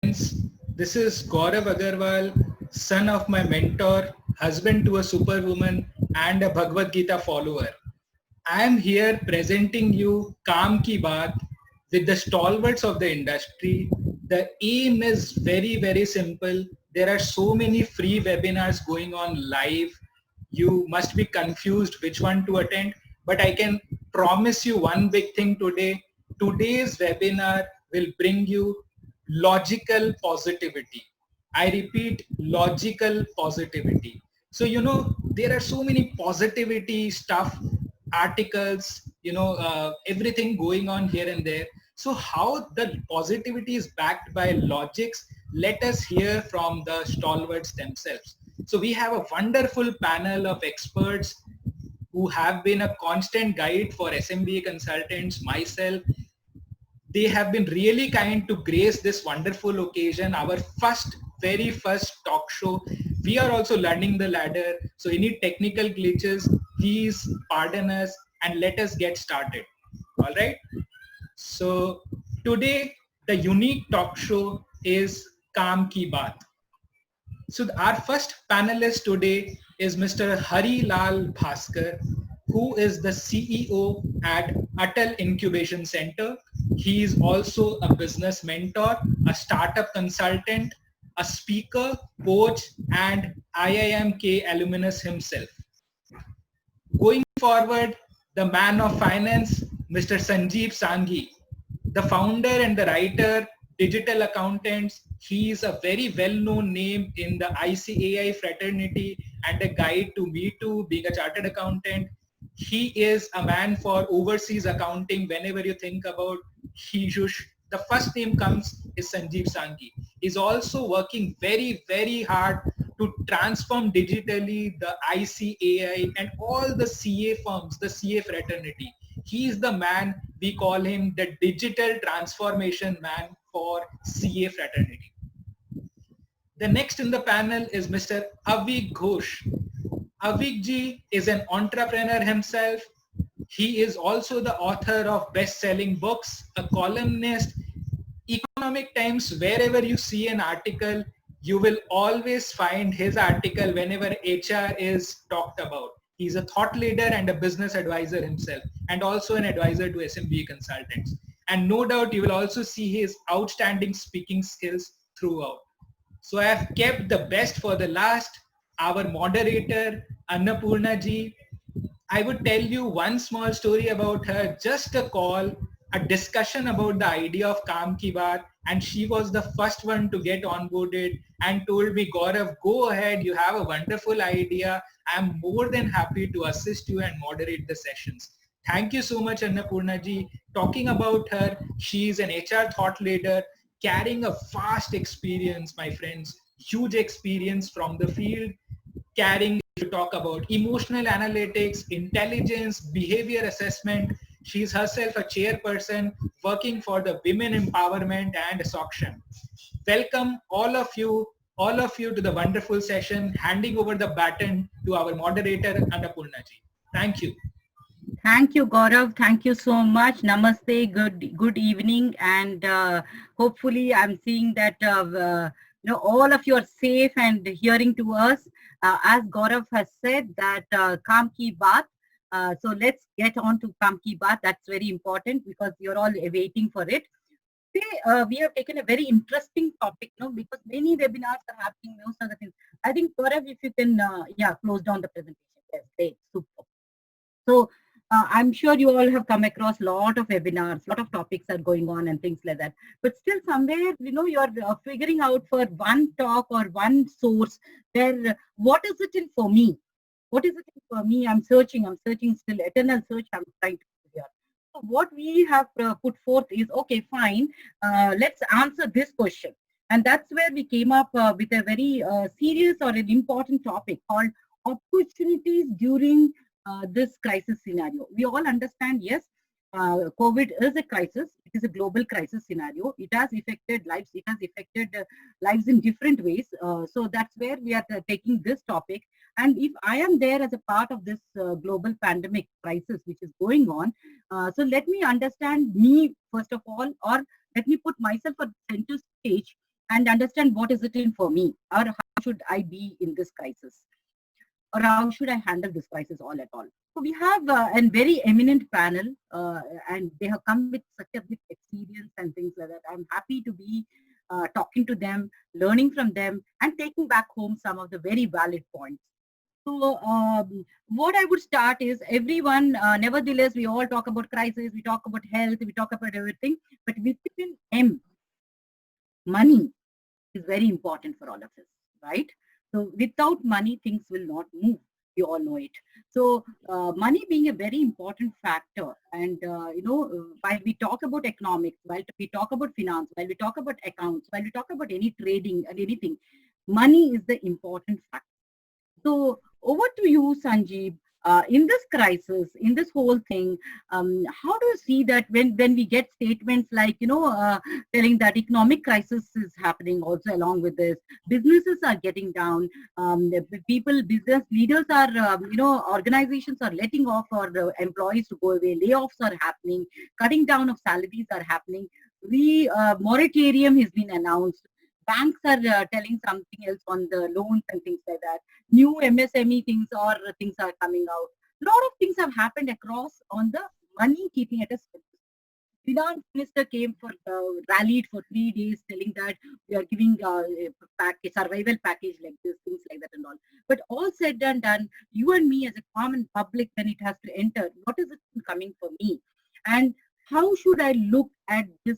friends. This is Gaurav Agarwal, son of my mentor, husband to a superwoman, and a Bhagavad Gita follower. I am here presenting you Kaam Ki Baat with the stalwarts of the industry. The aim is very, very simple. There are so many free webinars going on live. You must be confused which one to attend, but I can promise you one big thing today. Today's webinar will bring you logical positivity. I repeat, logical positivity. So, there are so many positivity stuff, articles, everything going on here and there. So how the positivity is backed by logics, let us hear from the stalwarts themselves. So we have a wonderful panel of experts who have been a constant guide for SMBA consultants, myself. They have been really kind to grace this wonderful occasion, our very first talk show. We are also learning the ladder, so any technical glitches, please pardon us and let us get started. All right. So today the unique talk show is Kaam Ki Baat. So our first panelist today is Mr. Hari Lal Bhaskar, who is the CEO at Atal Incubation Center. He is also a business mentor, a startup consultant, a speaker, coach, and IIMK alumnus himself. Going forward, the man of finance, Mr. Sanjeev Sanghi, the founder and the writer, digital accountants. He is a very well-known name in the ICAI fraternity and a guide to me too, being a chartered accountant. He is a man for overseas accounting. Whenever you think about the first name comes is Sanjeev Sanghi. He's also working very, very hard to transform digitally the ICAI and all the CA firms, the CA fraternity. He is the man, we call him the digital transformation man for CA fraternity. The next in the panel is Mr. Avik Ghosh. Avik ji is an entrepreneur himself. He is also the author of best-selling books, a columnist. Economic Times, wherever you see an article, you will always find his article whenever HR is talked about. He's a thought leader and a business advisor himself, and also an advisor to SMBA consultants. And no doubt you will also see his outstanding speaking skills throughout. So I have kept the best for the last. Our moderator, Annapurna ji. I would tell you one small story about her, just a call, a discussion about the idea of Kaam Ki Baat, and she was the first one to get onboarded and told me, Gaurav, go ahead, you have a wonderful idea. I'm more than happy to assist you and moderate the sessions. Thank you so much, Annapurna ji. Talking about her, she is an HR thought leader, carrying a vast experience, my friends, huge experience from the field, carrying to talk about emotional analytics, intelligence, behavior assessment. She's herself a chairperson working for the Women Empowerment and SOCSHAN. Welcome all of you to the wonderful session, handing over the baton to our moderator, Annapurna ji. Thank you. Thank you, Gaurav. Thank you so much. Namaste. Good evening. And hopefully I'm seeing that all of you are safe and hearing to us. As Gaurav has said that Kaam Ki Baat. So let's get on to Kaam Ki Baat. That's very important because you're all waiting for it. Today, we have taken a very interesting topic, because many webinars are happening, most of the things. I think, Gaurav, if you can, close down the presentation. Yes, great, super. So I'm sure you all have come across a lot of webinars, a lot of topics are going on and things like that. But still somewhere, you're figuring out for one talk or one source where what is it in for me? What is it in for me? I'm searching still, eternal search I'm trying to figure. So what we have put forth is, okay, fine, let's answer this question. And that's where we came up with a very serious or an important topic called opportunities during this crisis scenario. We all understand, yes, COVID is a crisis. It is a global crisis scenario. It has affected lives. It has affected lives in different ways. So that's where we are taking this topic. And if I am there as a part of this global pandemic crisis which is going on, so let me understand me first of all, or let me put myself at center stage and understand what is it in for me, or how should I be in this crisis, or how should I handle this crisis all at all. So we have a very eminent panel, and they have come with such a big experience and things like that. I'm happy to be talking to them, learning from them, and taking back home some of the very valid points. So what I would start is everyone, nevertheless, we all talk about crisis, we talk about health, we talk about everything, but within M, money is very important for all of us, right? So without money, things will not move. You all know it. So money being a very important factor, and while we talk about economics, while we talk about finance, while we talk about accounts, while we talk about any trading and anything, money is the important factor. So over to you, Sanjeev. In this crisis, in this whole thing, how do you see that when we get statements like, telling that economic crisis is happening also along with this, businesses are getting down, the people, business leaders are, organizations are letting off or the employees to go away, layoffs are happening, cutting down of salaries are happening, moratorium has been announced, banks are telling something else on the loans and things like that. New MSME things or things are coming out. A lot of things have happened across on the money keeping at a surface. Finance minister came for rallied for 3 days, telling that we are giving a package, survival package like this, things like that and all. But all said and done, you and me as a common public, when it has to enter, what is it coming for me, and how should I look at this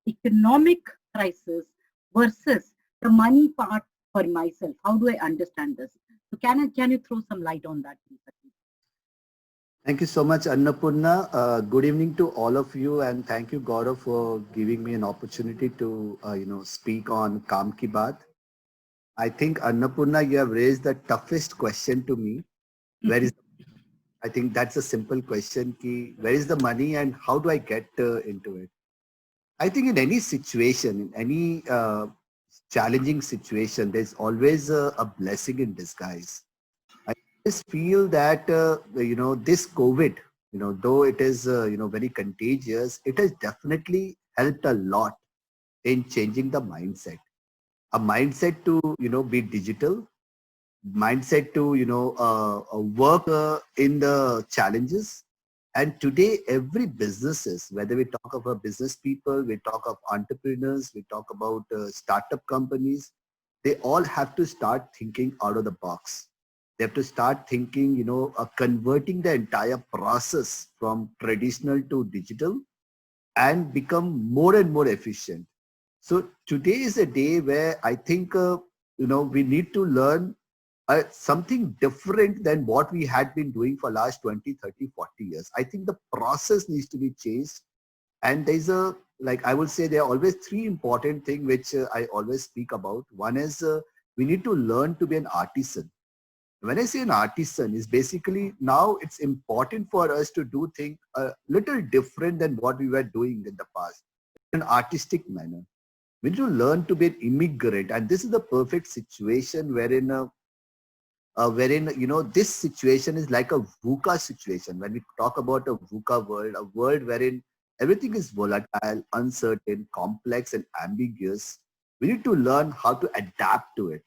economic crisis versus the money part for myself? How do I understand this? So can you throw some light on that, please? Thank you so much, Annapurna. Good evening to all of you, and thank you, Gaurav, for giving me an opportunity to, speak on Kaam Ki Baat. I think, Annapurna, you have raised the toughest question to me. Where is? I think that's a simple question. Where is the money, and how do I get into it? I think in any situation, in any challenging situation, there's always a blessing in disguise. Just feel that this COVID, though it is very contagious, it has definitely helped a lot in changing the mindset. A mindset to be digital, mindset to work in the challenges. And today, every businesses, whether we talk about business people, we talk of entrepreneurs, we talk about startup companies, they all have to start thinking out of the box. They have to start thinking, converting the entire process from traditional to digital and become more and more efficient. So today is a day where I think, we need to learn something different than what we had been doing for last 20, 30, 40 years. I think the process needs to be changed. And there's I would say there are always three important things which I always speak about. One is we need to learn to be an artisan. When I say an artisan, is basically now it's important for us to do things a little different than what we were doing in the past, in an artistic manner. We need to learn to be an immigrant, and this is the perfect situation wherein this situation is like a VUCA situation. When we talk about a VUCA world, a world wherein everything is volatile, uncertain, complex, and ambiguous, we need to learn how to adapt to it.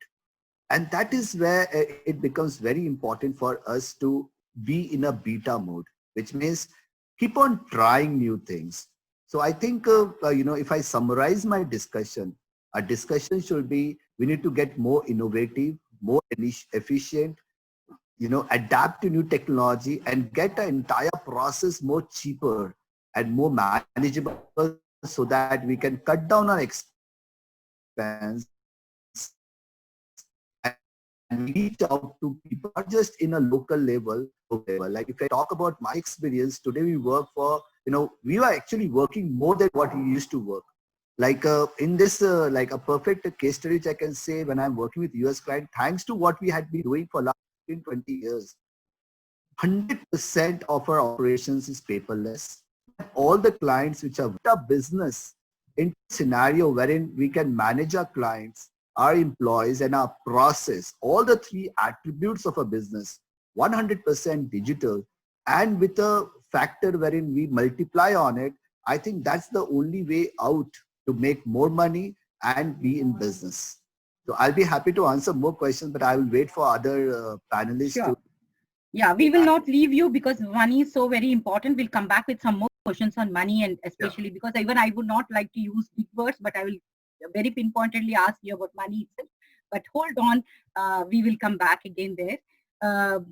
And that is where it becomes very important for us to be in a beta mode, which means keep on trying new things. So I think, if I summarize my discussion, our discussion should be, we need to get more innovative, more efficient, adapt to new technology and get the entire process more cheaper and more manageable so that we can cut down our expense and reach out to people, not just in a local level. Like if I talk about my experience, today we work for, we are actually working more than what we used to work. Like in this, like a perfect case study, which I can say when I'm working with US client, thanks to what we had been doing for last 15, 20 years, 100% of our operations is paperless. All the clients which are a business in scenario wherein we can manage our clients, our employees and our process, all the three attributes of a business, 100% digital, and with a factor wherein we multiply on it, I think that's the only way out to make more money and be in business. So I'll be happy to answer more questions, but I will wait for other panelists Sure. to. Yeah, we will not leave you because money is so very important. We'll come back with some more questions on money, and especially because even I would not like to use big words, but I will very pinpointedly ask you about money itself. But hold on, we will come back again there.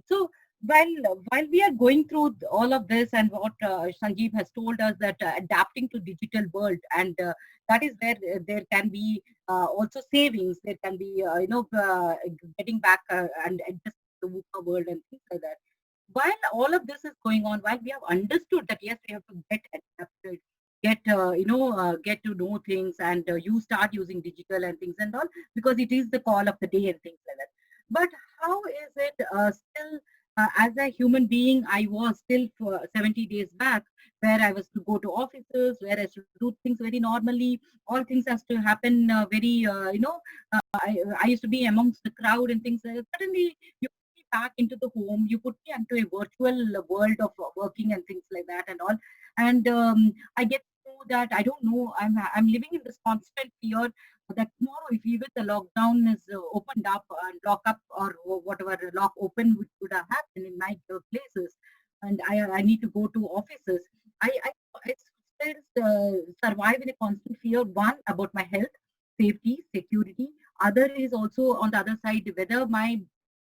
So while we are going through all of this and what Sanjeev has told us that adapting to digital world, and that is where there can be also savings. There can be getting back and adjust the VUCA world and things like that. While all of this is going on, while we have understood that yes, we have to get adapted, get to know things, and you start using digital and things and all, because it is the call of the day and things like that. But how is it still? As a human being, I was still for 70 days back, where I was to go to offices, where I should do things very normally. All things has to happen I used to be amongst the crowd and things like that. Suddenly, you put me back into the home, you put me into a virtual world of working and things like that and all. And I get to know that I don't know, I'm living in this constant fear that tomorrow, if even the lockdown is opened up and lock up or whatever lock open, which would have happened in my places, and I need to go to offices, I still survive in a constant fear. One, about my health, safety, security. Other is also on the other side, whether my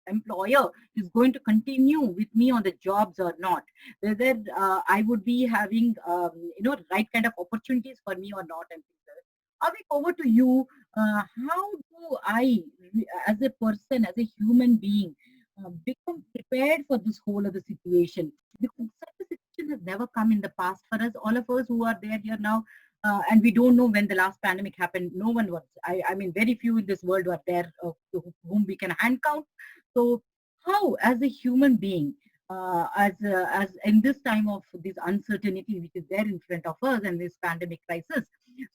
employer is going to continue with me on the jobs or not, whether I would be having right kind of opportunities for me or not, and things like that. Avik, over to you. How do I, as a person, as a human being, become prepared for this whole other situation? Because such a situation has never come in the past for us. All of us who are there here now, and we don't know when the last pandemic happened. No one was. I mean, very few in this world were there to whom we can hand count. So, how, as a human being, as in this time of this uncertainty which is there in front of us and this pandemic crisis,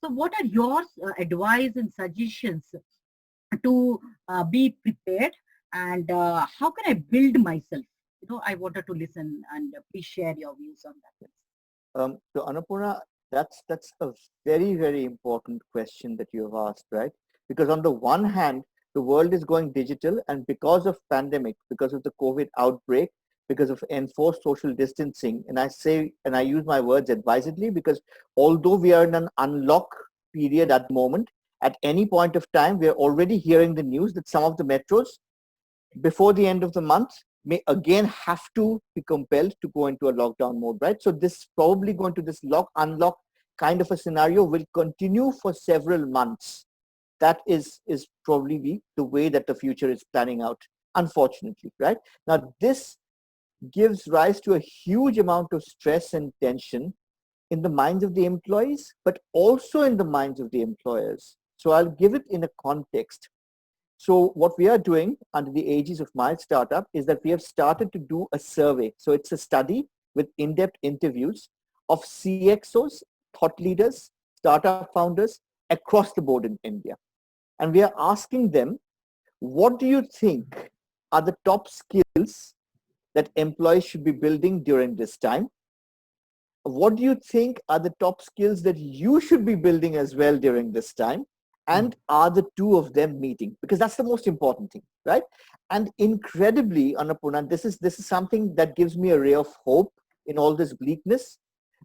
so what are your advice and suggestions to be prepared, and how can I build myself? I wanted to listen, and please share your views on that. So Annapurna, that's a very, very important question that you have asked, right? Because on the one hand, the world is going digital, and because of pandemic, because of the COVID outbreak, because of enforced social distancing, and I use my words advisedly, because although we are in an unlock period at the moment, at any point of time, we are already hearing the news that some of the metros before the end of the month may again have to be compelled to go into a lockdown mode, right? So this probably going to this unlock kind of a scenario will continue for several months. That is probably the way that the future is planning out, unfortunately, right? Now this gives rise to a huge amount of stress and tension in the minds of the employees, but also in the minds of the employers. So I'll give it in a context. So what we are doing under the aegis of my startup is that we have started to do a survey. So it's a study with in-depth interviews of CXOs, thought leaders, startup founders across the board in India. And we are asking them, what do you think are the top skills that employees should be building during this time? What do you think are the top skills that you should be building as well during this time? And are the two of them meeting? Because that's the most important thing, right? And incredibly, Annapurna, this is something that gives me a ray of hope in all this bleakness,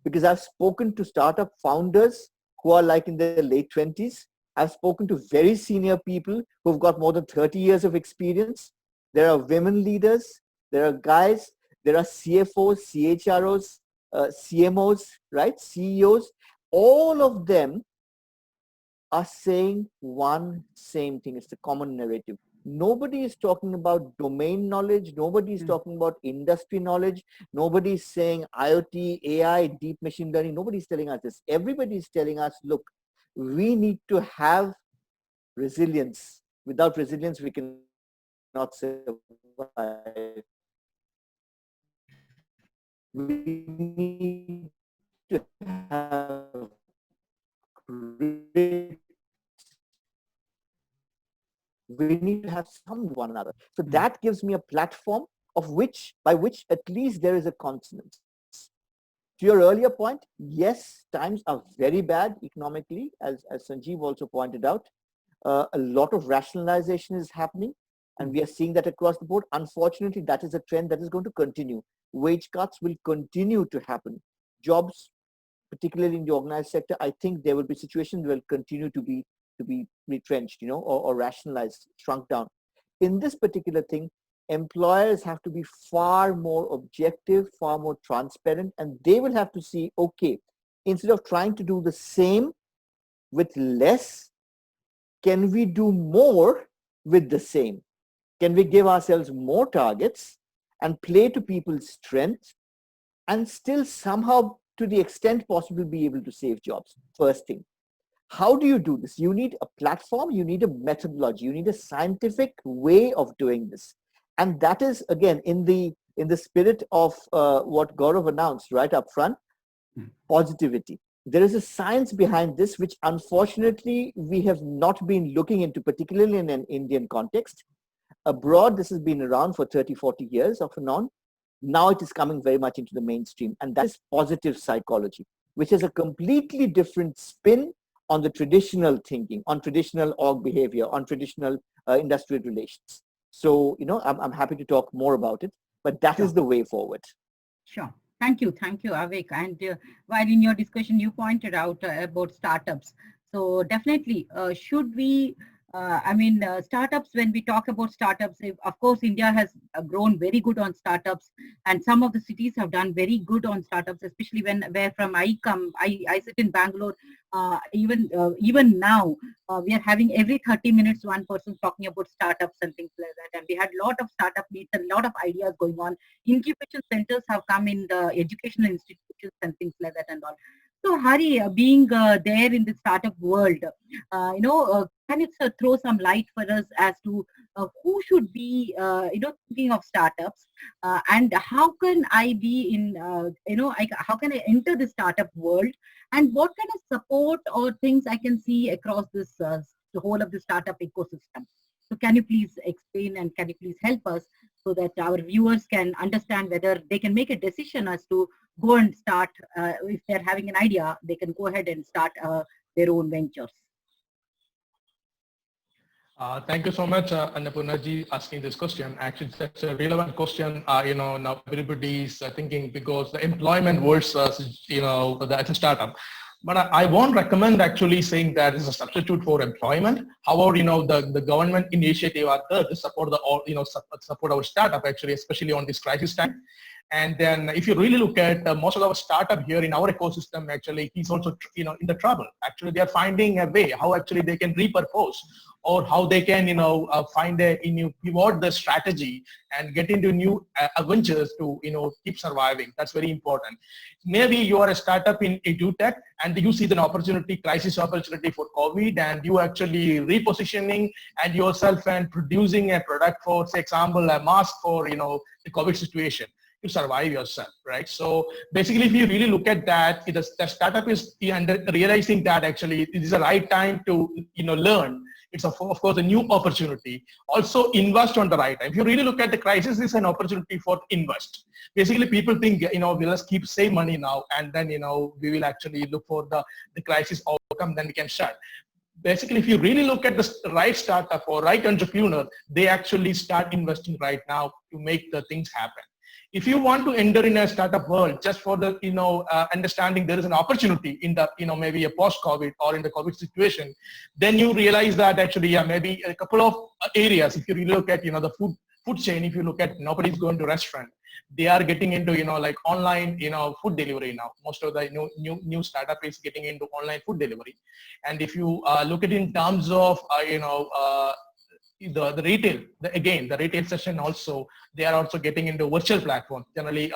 because I've spoken to startup founders who are like in their late 20s. I've spoken to very senior people who've got more than 30 years of experience. There are women leaders, there are guys, there are CFOs, CHROs, CMOs, right? CEOs. All of them are saying one same thing. It's the common narrative. Nobody is talking about domain knowledge. Nobody is talking about industry knowledge. Nobody is saying IoT, AI, deep machine learning. Nobody is telling us this. Everybody is telling us, look, we need to have resilience. Without resilience, we cannot survive. We need to have grit. We need to have some one another. So that gives me a platform of which, by which at least there is a consonance. To your earlier point, yes, times are very bad economically, as Sanjeev also pointed out. A lot of rationalization is happening, and we are seeing that across the board. Unfortunately, that is a trend that is going to continue. Wage cuts will continue to happen. Jobs, particularly in the organized sector, I think there will be situations will continue to be retrenched, or rationalized, shrunk down. In this particular thing, employers have to be far more objective, far more transparent, and they will have to see, okay, instead of trying to do the same with less, can we do more with the same? Can we give ourselves more targets and play to people's strengths and still somehow, to the extent possible, be able to save jobs? First thing. How do you do this? You need a platform, you need a methodology, you need a scientific way of doing this. And that is, again, in the spirit of what Gaurav announced right up front, positivity. There is a science behind this, which unfortunately we have not been looking into, particularly in an Indian context. Abroad, this has been around for 30, 40 years off and on. Now it is coming very much into the mainstream. And that is positive psychology, which is a completely different spin on the traditional thinking, on traditional org behavior, on traditional industrial relations. So, I'm happy to talk more about it, but that is the way forward. Sure. Thank you, Avik. And while in your discussion, you pointed out about startups. So definitely, should we, startups, when we talk about startups, of course, India has grown very good on startups, and some of the cities have done very good on startups, especially where from I come. I sit in Bangalore. Even now, we are having every 30 minutes, one person talking about startups and things like that. And we had a lot of startup meets and a lot of ideas going on. Incubation centers have come in the educational institutions and things like that and all. So Hari, being there in the startup world, can you throw some light for us as to who should be, thinking of startups, and how can I be in, how can I enter the startup world, and what kind of support or things I can see across this, the whole of the startup ecosystem? So can you please explain, and can you please help us so that our viewers can understand whether they can make a decision as to go and start, if they're having an idea, they can go ahead and start their own ventures. Thank you so much, Annapurna ji, asking this question. Actually, that's a relevant question. Now everybody is thinking, because the employment versus, that's a startup. But I won't recommend actually saying that is a substitute for employment. However, the government initiative are there to support support our startup, actually, especially on this crisis time. And then if you really look at most of our startup here in our ecosystem, actually, he's also, in the trouble. Actually, they are finding a way how actually they can repurpose, or how they can, find pivot the strategy and get into new ventures to, keep surviving. That's very important. Maybe you are a startup in EduTech and you see the opportunity, crisis opportunity for COVID, and you actually repositioning and yourself and producing a product for, say, example, a mask for, the COVID situation, to survive yourself, right? So basically, if you really look at that, the startup is realizing that actually it is the right time to, learn. It's of course a new opportunity. Also invest on the right time. If you really look at the crisis, it's an opportunity for invest. Basically, people think, we'll just keep save money now, and then, we will actually look for the crisis outcome, then we can start. Basically, if you really look at the right startup or right entrepreneur, they actually start investing right now to make the things happen. If you want to enter in a startup world just for the, understanding there is an opportunity in the, maybe a post-COVID or in the COVID situation, then you realize that actually, maybe a couple of areas. If you really look at, the food chain, if you look at, nobody's going to restaurant. They are getting into, like online, food delivery now. Most of the new startup is getting into online food delivery. And if you look at it in terms of, the retail, the retail session also, they are also getting into virtual platforms. Generally,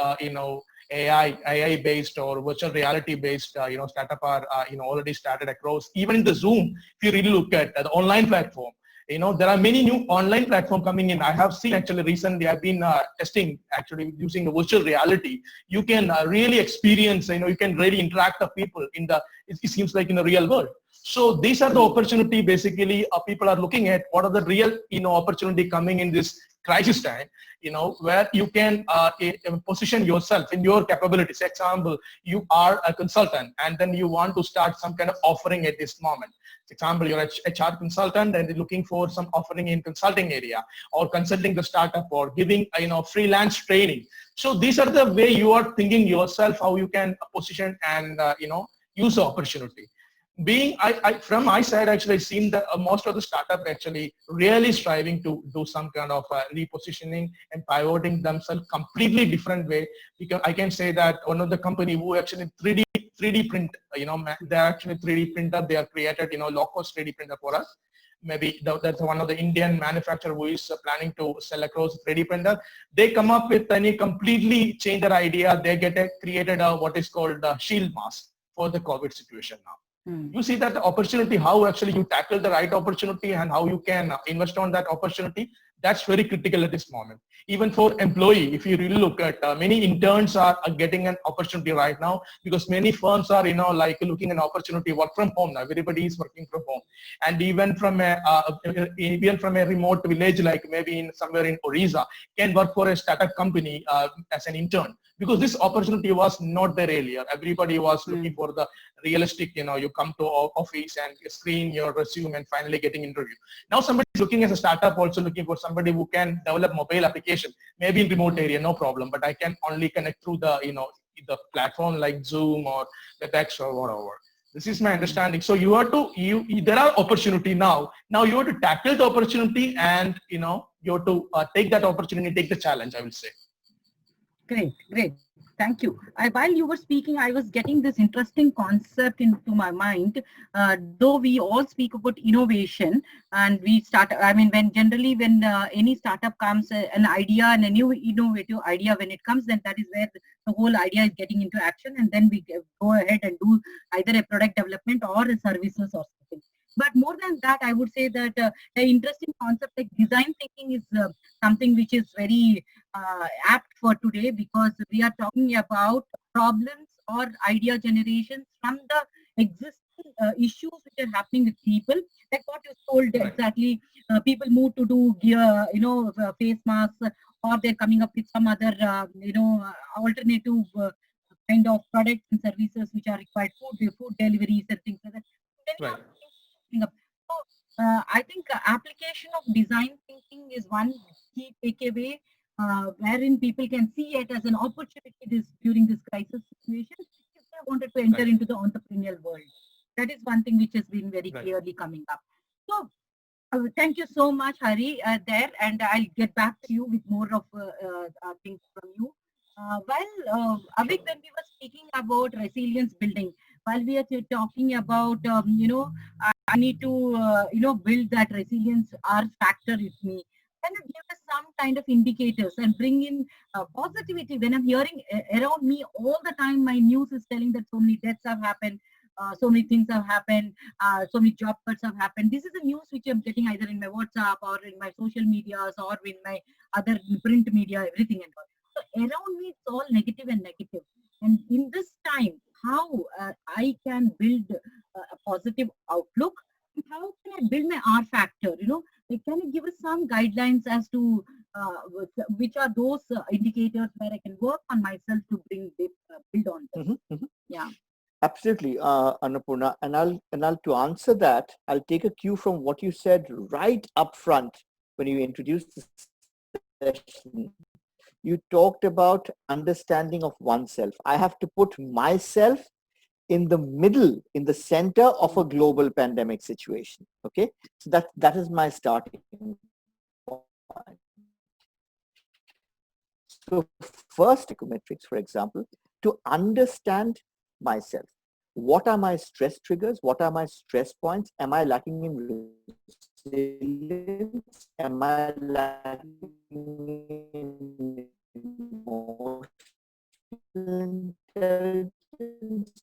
AI based or virtual reality based, startup are, already started across. Even in the Zoom, if you really look at the online platform, there are many new online platform coming in. I have seen actually recently, I've been testing actually using the virtual reality. You can really experience, you can really interact with people in the, it seems like in the real world. So these are the opportunity basically people are looking at. What are the real, opportunity coming in this crisis time, where you can position yourself in your capabilities. Example, you are a consultant and then you want to start some kind of offering at this moment. For example, you're a HR consultant and you're looking for some offering in consulting area, or consulting the startup, or giving freelance training. So these are the way you are thinking yourself how you can position and use the opportunity. From my side, actually, I've seen that most of the startup actually really striving to do some kind of repositioning and pivoting themselves completely different way. Because I can say that one of the company who actually 3D print, they're actually 3D printer. They are created, low cost 3D printer for us. Maybe that's one of the Indian manufacturer who is planning to sell across 3D printer. They come up with any completely change their idea. They created what is called a shield mask for the COVID situation now. You see that the opportunity, how actually you tackle the right opportunity and how you can invest on that opportunity. That's very critical at this moment. Even for employee, if you really look at many interns are getting an opportunity right now, because many firms are, looking an opportunity work from home now. Everybody is working from home, and even from a remote village, like maybe in somewhere in Orissa, can work for a startup company as an intern. Because this opportunity was not there earlier. Everybody was looking for the realistic, you come to office and screen your resume and finally getting interview. Now somebody is looking as a startup, also looking for somebody who can develop mobile application, maybe in remote area, no problem, but I can only connect through the, the platform like Zoom or WebEx or whatever. This is my understanding. So you have to, there are opportunity now. Now you have to tackle the opportunity and, you have to take that opportunity, take the challenge, I will say. Great, great. Thank you. While you were speaking, I was getting this interesting concept into my mind. Though we all speak about innovation, and we start, when any startup comes, an idea and a new innovative idea, when it comes, then that is where the whole idea is getting into action, and then we go ahead and do either a product development or a services or something. But more than that, I would say that the interesting concept like design thinking is something which is very apt for today, because we are talking about problems or idea generation from the existing issues which are happening with people. Like what you told exactly, people move to do gear, face masks, or they're coming up with some other, alternative kind of products and services which are required, food deliveries and things like that. Right. So I think application of design thinking is one key takeaway, wherein people can see it as an opportunity during this crisis situation if they wanted to enter into the entrepreneurial world. That is one thing which has been very clearly coming up. So thank you so much, Hari, there, and I'll get back to you with more of things from you. Avik, when we were speaking about resilience building, while we are talking about, I need to, build that resilience R factor with me. Can you give us some kind of indicators and bring in positivity? When I'm hearing around me all the time, my news is telling that so many deaths have happened, so many things have happened, so many job cuts have happened. This is the news which I'm getting either in my WhatsApp or in my social medias or in my other print media, everything and all. So around me, it's all negative and negative. And in this time, how I can build a positive outlook, and how can I build my R factor? Can you give us some guidelines as to which are those indicators where I can work on myself to build on them? Yeah. Absolutely, Annapurna. And I'll to answer that, I'll take a cue from what you said right up front when you introduced the session. You talked about understanding of oneself. I have to put myself in the middle, in the center of a global pandemic situation. Okay, so that is my starting point. So first, psychometrics, for example, to understand myself. What are my stress triggers? What are my stress points? Am I lacking in resilience? Am I lacking in emotional intelligence?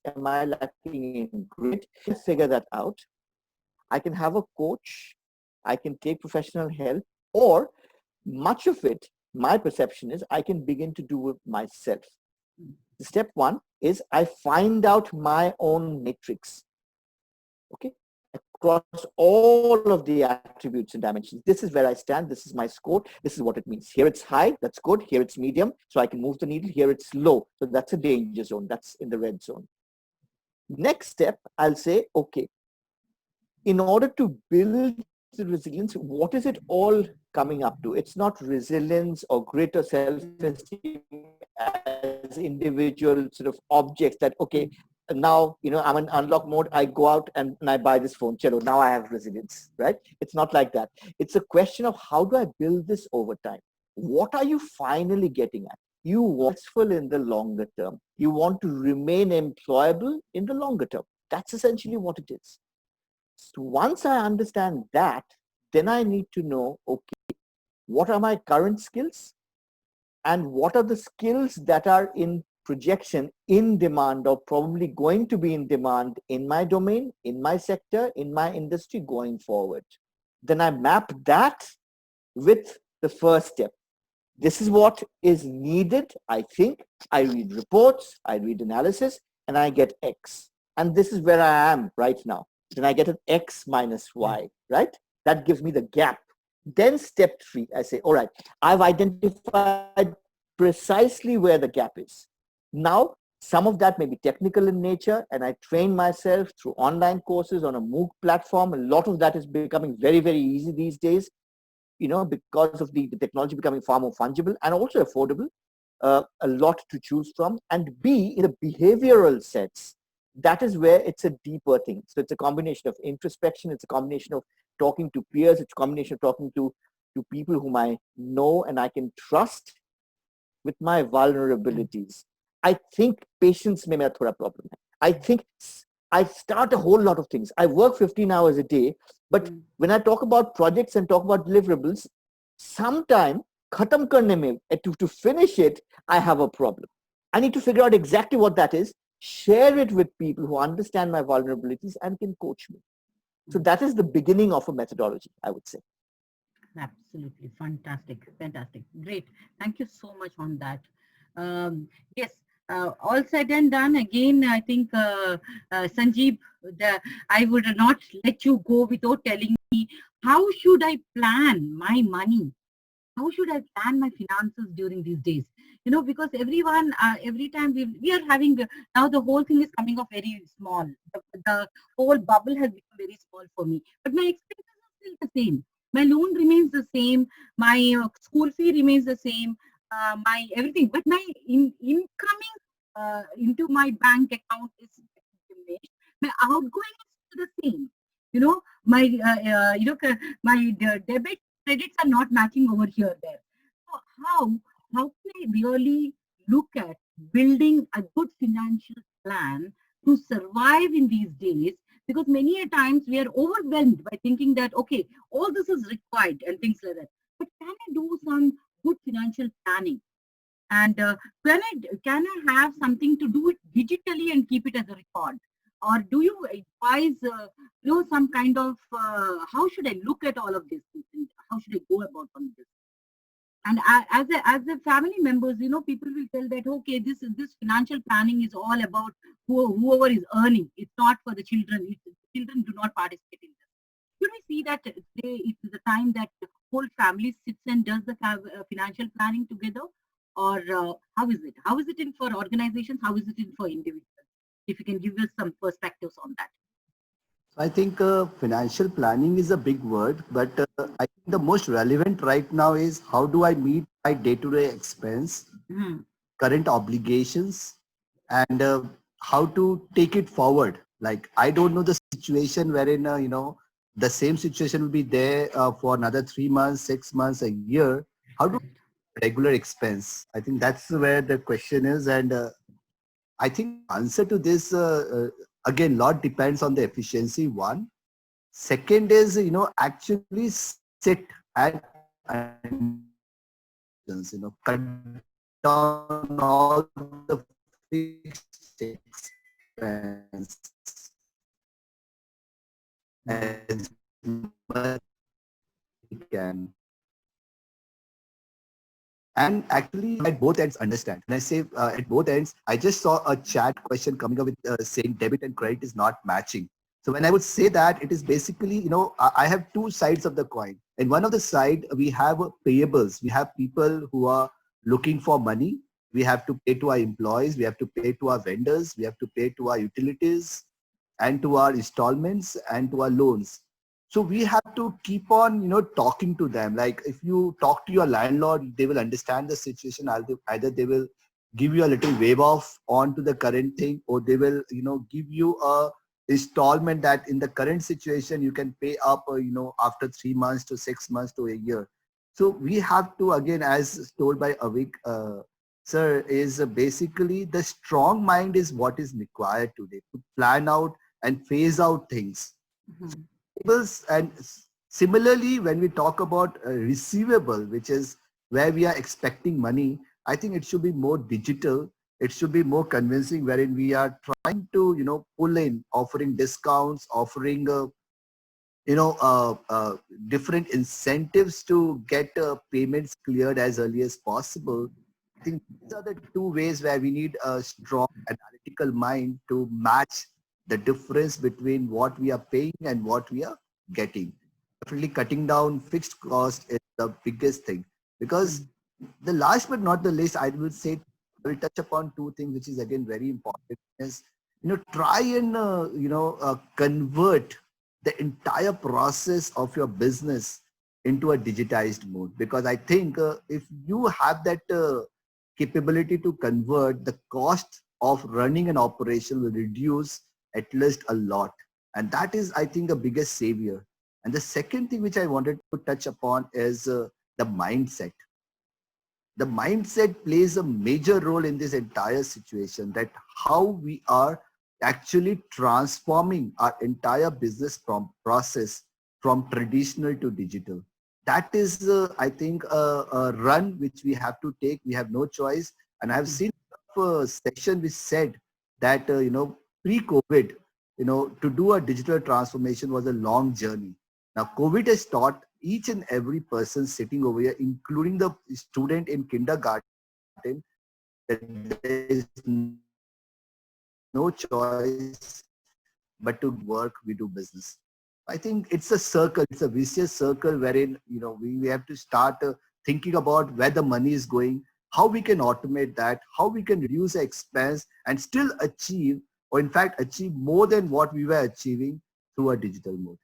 Am I lacking in grit? To figure that out, I can have a coach. I can take professional help, or much of it, my perception is I can begin to do it myself. Step one is I find out my own matrix. Okay, I across all of the attributes and dimensions. This is where I stand. This is my score. This is what it means. Here it's high. That's good. Here it's medium. So I can move the needle. Here it's low. So that's a danger zone. That's in the red zone. Next step, I'll say, okay, in order to build the resilience, what is it all coming up to? It's not resilience or greater self-esteem as individual sort of objects that, okay, now, I'm in unlock mode. I go out and I buy this phone. Chalo, now I have resilience, right? It's not like that. It's a question of how do I build this over time? What are you finally getting at? You want full in the longer term. You want to remain employable in the longer term. That's essentially what it is. So once I understand that, then I need to know, okay, what are my current skills? And what are the skills that are in projection, in demand, or probably going to be in demand in my domain, in my sector, in my industry going forward? Then I map that with the first step. This is what is needed, I think. I read reports, I read analysis, and I get X. And this is where I am right now. Then I get an X minus Y, right? That gives me the gap. Then step 3, I say, all right, I've identified precisely where the gap is. Now, some of that may be technical in nature, and I train myself through online courses on a MOOC platform. A lot of that is becoming very, very easy these days, because of the technology becoming far more fungible and also affordable, a lot to choose from. And B, in a behavioral sense, that is where it's a deeper thing. So it's a combination of introspection, it's a combination of talking to peers, it's a combination of talking to people whom I know and I can trust with my vulnerabilities. I think patience may be a problem. I think I start a whole lot of things. I work 15 hours a day, but when I talk about projects and talk about deliverables, sometime khatam karne mein, to finish it, I have a problem. I need to figure out exactly what that is, share it with people who understand my vulnerabilities and can coach me. So that is the beginning of a methodology, I would say. Absolutely. Fantastic. Fantastic. Great. Thank you so much on that. Yes. All said and done. Again, I think, Sanjeev, I would not let you go without telling me, how should I plan my money? How should I plan my finances during these days? Because everyone, every time we are having, now the whole thing is coming off very small. The whole bubble has become very small for me. But my expenses are still the same. My loan remains the same. My school fee remains the same. My everything. But my incoming into my bank account is diminished. My outgoing is the same. My my debit credits are not matching over here there. So how can I really look at building a good financial plan to survive in these days? Because many a times we are overwhelmed by thinking that, okay, all this is required and things like that. But can I do some good financial planning? And can I have something to do it digitally and keep it as a record? Or do you advise, some kind of, how should I look at all of this? How should I go about on this? And as a family members, people will tell that, okay, this financial planning is all about whoever is earning. It's not for the children. Children do not participate in this. Should we see that it's the time that the whole family sits and does the financial planning together? Or how is it? How is it for organizations? How is it for individuals? If you can give us some perspectives on that. I think financial planning is a big word, but I think the most relevant right now is how do I meet my day-to-day expense, current obligations, and how to take it forward. Like, I don't know the situation wherein, the same situation will be there for another 3 months, 6 months, a year. How do regular expense? I think that's where the question is. And I think answer to this, again, lot depends on the efficiency, one. Second is, actually sit at, cut down all the fixed expense as much as you can. And actually, at both ends, understand. When I say at both ends, I just saw a chat question coming up with saying debit and credit is not matching. So when I would say that, it is basically, I have two sides of the coin. And one of the side, we have payables. We have people who are looking for money. We have to pay to our employees. We have to pay to our vendors. We have to pay to our utilities and to our installments and to our loans. So we have to keep on, talking to them. Like if you talk to your landlord, they will understand the situation. Either they will give you a little wave off onto the current thing, or they will, give you a installment that in the current situation you can pay up, after 3 months to 6 months to a year. So we have to, again, as told by Avik, sir, is basically the strong mind is what is required today to plan out and phase out things. And similarly, when we talk about receivable, which is where we are expecting money, I think it should be more digital. It should be more convincing, wherein we are trying to, pull in, offering discounts, offering, different incentives to get payments cleared as early as possible. I think these are the two ways where we need a strong analytical mind to match the difference between what we are paying and what we are getting. Definitely cutting down fixed cost is the biggest thing, because the last but not the least, I will touch upon two things, which is again very important, is, try and, convert the entire process of your business into a digitized mode. Because I think if you have that capability to convert, the cost of running an operation will reduce at least a lot. And that is, I think, the biggest savior. And the second thing which I wanted to touch upon is the mindset. The mindset plays a major role in this entire situation, that how we are actually transforming our entire business process from traditional to digital. That is, I think, a run which we have to take. We have no choice. And I have seen a section which said that, pre-COVID, to do a digital transformation was a long journey. Now, COVID has taught each and every person sitting over here, including the student in kindergarten, that there is no choice but to work, we do business. I think it's a circle, it's a vicious circle wherein, we have to start thinking about where the money is going, how we can automate that, how we can reduce the expense and still achieve, or in fact, achieve more than what we were achieving through a digital mode.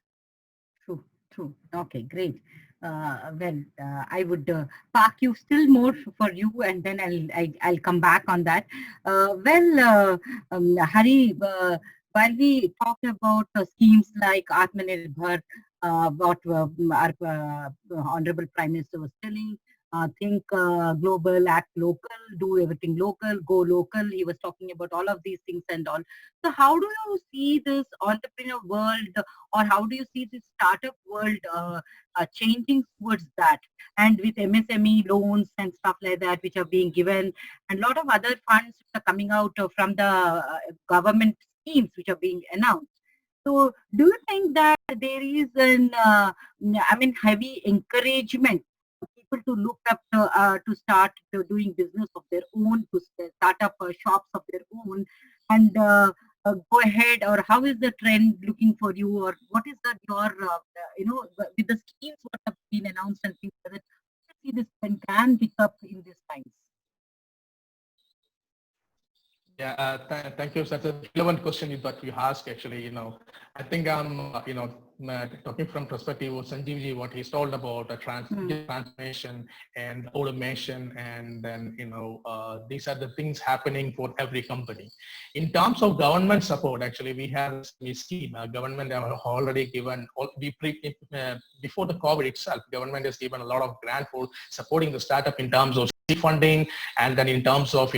True. Okay, great. I would park you still more for you, and then I'll come back on that. Hari, while we talk about schemes like Atmanirbhar, what our Honorable Prime Minister was telling, think global, act local, do everything local, go local. He was talking about all of these things and all. So how do you see this entrepreneur world, or how do you see this startup world changing towards that? And with MSME loans and stuff like that, which are being given, and a lot of other funds which are coming out from the government schemes which are being announced. So do you think that there is heavy encouragement for people to look up to start doing business of their own, to start up shops of their own, and go ahead? Or how is the trend looking for you, or what is that your with the schemes what have been announced and things like that, see this trend can pick up in these times? Yeah, thank you. Such a relevant question is what you ask. Actually, I think I'm, talking from perspective of Sanjeevji, what he's told about the transformation and automation, and then these are the things happening for every company. In terms of government support, actually, we have a scheme. Government have already given before the COVID itself. Government has given a lot of grant for supporting the startup in terms of funding, and then in terms of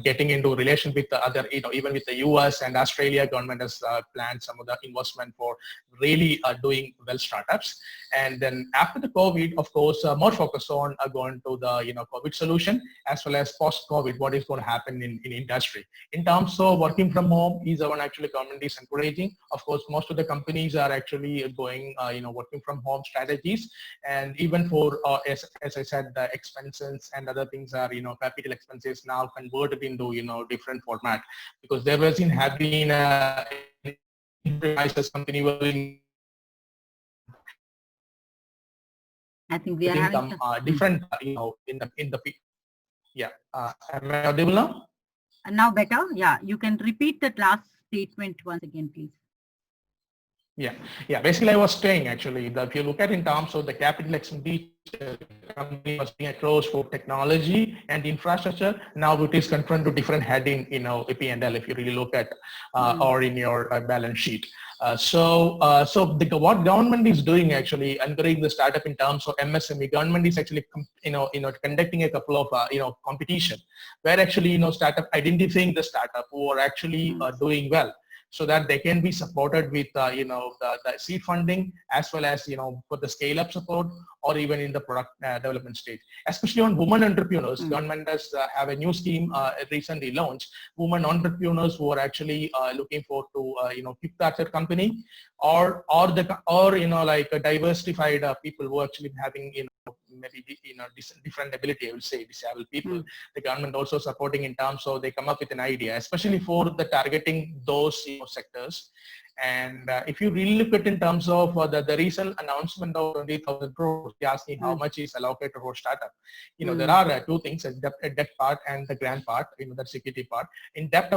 getting into relation with the other, even with the US and Australia, government has planned some of the investment for really doing well startups. And then after the COVID, of course, more focus on going to the COVID solution, as well as post-COVID, what is going to happen in industry. In terms of working from home, is one actually government is encouraging. Of course, most of the companies are actually going working from home strategies, and even for as I said, the expenses and other things are capital expenses now converted into different format, because there has been devices company will I think we are getting having some some. different, in the yeah. Am I audible now? Now better? Yeah, you can repeat that last statement once again, please. Yeah. Basically, I was saying actually that if you look at in terms of the capital expenditure, company was being across for technology and infrastructure. Now it is confronted to different heading, P&L if you really look at or in your balance sheet. What government is doing actually encouraging the startup in terms of MSME. Government is actually conducting a couple of competition where actually startup identifying the startup who are actually doing well, so that they can be supported with the seed funding as well as for the scale up support or even in the product development stage. Especially on women entrepreneurs, government does have a new scheme recently launched. Women entrepreneurs who are actually looking for to kickstart their company, or like a diversified people who are actually having maybe different ability, I will say disabled people. The government also supporting in terms of they come up with an idea, especially for the targeting those sectors. And if you really look at in terms of the recent announcement of 20,000 crores, they asking how much is allocated for startup. There are two things: a debt part and the grant part. The security part. In debt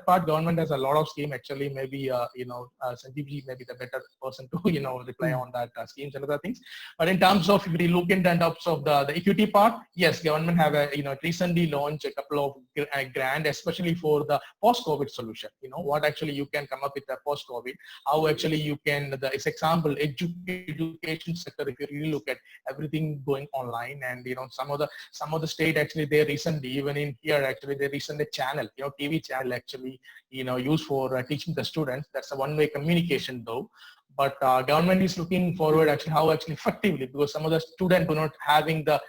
part, government has a lot of scheme. Actually, maybe Sanjeev ji may be the better person to reply on that schemes and other things. But in terms of if we look in terms of the equity part, yes, government have recently launched a couple of grant, especially for the post-COVID solution. What actually you can come up with a post-COVID. How actually you can, as example, education sector, if you really look at everything going online, and some of the state actually they recently, even in here actually they recently channel, TV channel actually used for teaching the students. That's a one-way communication though. But government is looking forward actually how actually effectively, because some of the students do not having the